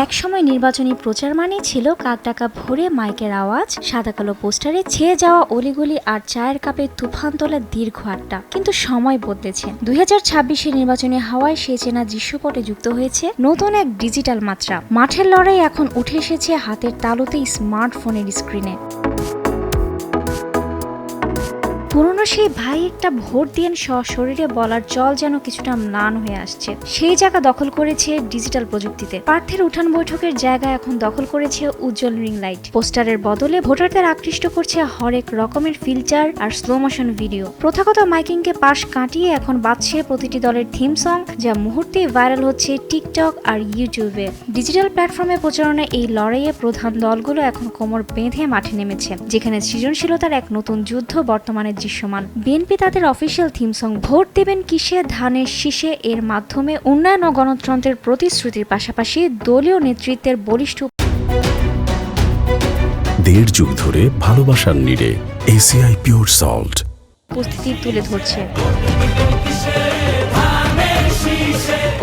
একসময় নির্বাচনী প্রচার মানেই ছিল কাক ডাকা ভরে মাইকের আওয়াজ, সাদা কালো পোস্টারে ছেয়ে যাওয়া অলিগলি আর চায়ের কাপে তুফান তোলা দীর্ঘ আড্ডা। কিন্তু সময় বদলেছে। 2026 নির্বাচনী হাওয়ায় সে চেনা দৃশ্যপটে যুক্ত হয়েছে নতুন এক ডিজিটাল মাত্রা। মাঠের লড়াই এখন উঠে এসেছে হাতের তালুতে স্মার্টফোনের স্ক্রিনে। পুরনো সেই ভাই একটা ভোট দিয়েন সশরীরে বলার চল যেন কিছুটা ম্লান হয়ে আসছে। সেই জায়গা দখল করেছে ডিজিটাল প্রযুক্তিতে। প্রার্থীর উঠান বৈঠকের জায়গা এখন দখল করেছে উজ্জ্বল রিং লাইট। পোস্টারের বদলে ভোটারদের আকৃষ্ট করছে হরেক রকমের ফিল্টার আর স্লো মোশন ভিডিও। প্রথাগত মাইকিংকে পাশ কাটিয়ে এখন বাজছে প্রতিটি দলের থিম সং, যা মুহূর্তেই ভাইরাল হচ্ছে টিকটক আর ইউটিউবে। ডিজিটাল প্ল্যাটফর্মে প্রচারণায় এই লড়াইয়ে প্রধান দলগুলো এখন কোমর বেঁধে মাঠে নেমেছে, যেখানে সৃজনশীলতার এক নতুন যুদ্ধ বর্তমানে দৃশ্যমান। বিএনপি তাদের অফিসিয়াল থিম সং ভোট দেবেন কিসে ধানের শীষে এর মাধ্যমে উন্নয়ন ও গণতন্ত্রের প্রতিশ্রুতির পাশাপাশি দলীয় নেতৃত্বের বলিষ্ঠ দেড় যুগ ধরে ভালোবাসার নিড়ে এসিআই পিওর সল্ট উপস্থিতি তুলে ধরছে।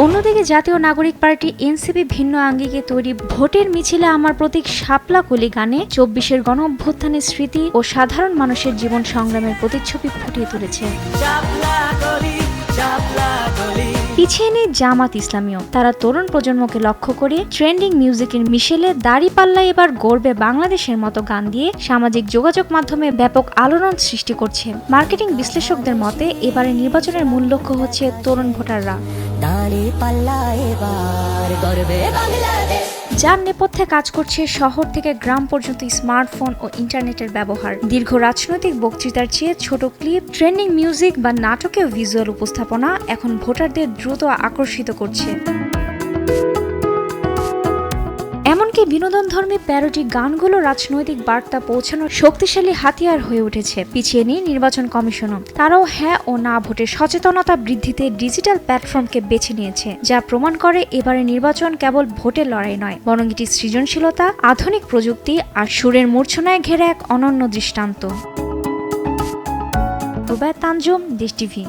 অন্যদিকে জাতীয় নাগরিক পার্টি এনসিপি ভিন্ন আঙ্গিকে তৈরি ভোটের মিছিলে আমার প্রতীক শাপলা কলি গানে 24-এর গণ অভ্যুত্থানের স্মৃতি ও সাধারণ মানুষের জীবন সংগ্রামের প্রতিচ্ছবি ফুটিয়ে তুলেছে। পিছিয়ে নেই জামাত ইসলামীও। তারা তরুণ প্রজন্মকে লক্ষ্য করে ট্রেন্ডিং মিউজিকের মিশেলে দাড়িপাল্লায় এবার গড়বে বাংলাদেশের মতো গান দিয়ে সামাজিক যোগাযোগ মাধ্যমে ব্যাপক আলোড়ন সৃষ্টি করছে। মার্কেটিং বিশ্লেষকদের মতে এবারে নির্বাচনের মূল লক্ষ্য হচ্ছে তরুণ ভোটাররা, যার নেপথ্যে কাজ করছে শহর থেকে গ্রাম পর্যন্ত স্মার্টফোন ও ইন্টারনেটের ব্যবহার। দীর্ঘ রাজনৈতিক বক্তৃতার চেয়ে ছোট ক্লিপ, ট্রেন্ডিং মিউজিক বা নাটকেও ভিজুয়াল উপস্থাপনা এখন ভোটারদের দ্রুত আকর্ষিত করছে। এমনকি বিনোদনধর্মী প্যারোডি গানগুলো রাজনৈতিক বার্তা পৌঁছানোর শক্তিশালী হাতিয়ার হয়ে উঠেছে। পিছিয়ে নেই নির্বাচন কমিশনও। তারাও হ্যাঁ ও না ভোটে সচেতনতা বৃদ্ধিতে ডিজিটাল প্ল্যাটফর্মকে বেছে নিয়েছে, যা প্রমাণ করে এবারে নির্বাচন কেবল ভোটের লড়াই নয়, বরং এটি সৃজনশীলতা, আধুনিক প্রযুক্তি আর সুরের মূর্ছনায় ঘেরা এক অনন্য দৃষ্টান্ত। রুবায়া তানজুম, দেশ টিভি।